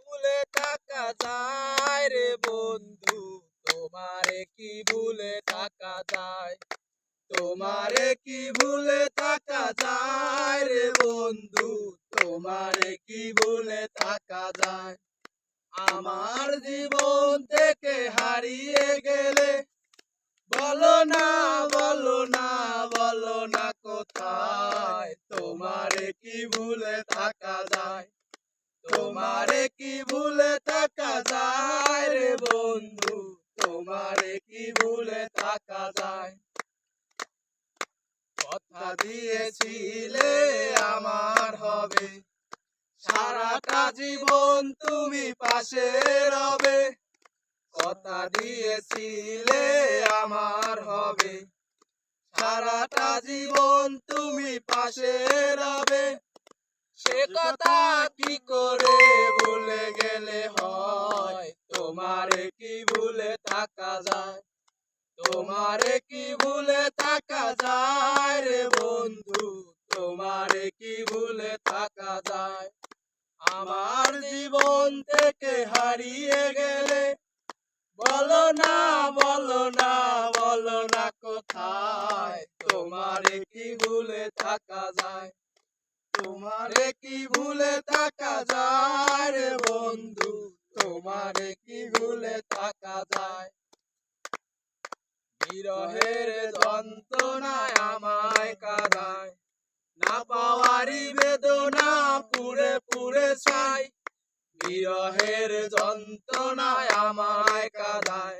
ভুলে থাকা যায় রে বন্ধু, তোমারে কি ভুলে থাকা যায়? তোমারে কি ভুলে থাকা যায় রে বন্ধু, তোমারে কি ভুলে থাকা যায়? আমার জীবন থেকে হারিয়ে গেলে বলো না, বলো না, বলো না কোথায়? তোমারে কি ভুলে থাকা যায়? তোমারে কি ভুলে থাকা যায় রে বন্ধু, তোমারে কি ভুলে থাকা যায়? কথা দিয়েছিলে আমার হবে, সারাটা জীবন তুমি পাশে রবে। কথা দিয়েছিলে আমার হবে, সারাটা জীবন তুমি পাশে রবে। সে কথা কি করে ভুলে গেলে হয়? তোমারে কি ভুলে থাকা যায়? তোমারে কি ভুলে থাকা যায় রে বন্ধু, তোমারে কি ভুলে থাকা যায়? আমার জীবন থেকে হারিয়ে গেলে বলো না, বলো না, বলো না কোথায়? তোমারে কি ভুলে থাকা যায়? তোমারে কি ভুলে থাকা যায় রে বন্ধু, তোমারে কি ভুলে থাকা যায়? বিরহের যন্ত্রণায় আমায় কাঁদায়, না পাওয়ারি বেদনা পুড়ে পুড়ে ছাই। বিরহের যন্ত্রণায় আমায় কাঁদায়,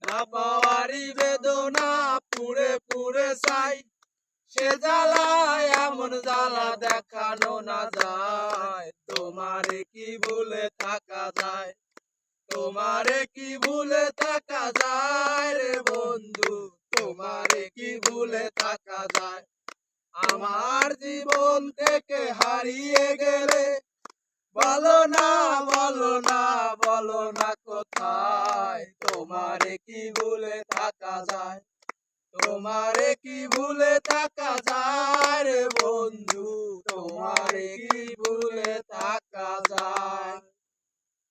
না পাওয়ারি বেদনা পুড়ে পুড়ে ছাই। সে জ্বালায় এমন জ্বালা দেখানো না যায়, তোমারে কি ভুলে থাকা যায়? তোমারে কি ভুলে থাকা যায় রে বন্ধু, তোমারে কি ভুলে থাকা যায়? আমার জীবন থেকে হারিয়ে গেলে বলো না, বলো না, বলো না কোথায়? তোমারে কি ভুলে থাকা যায়? তোমারে কি ভুলে থাকা যায়?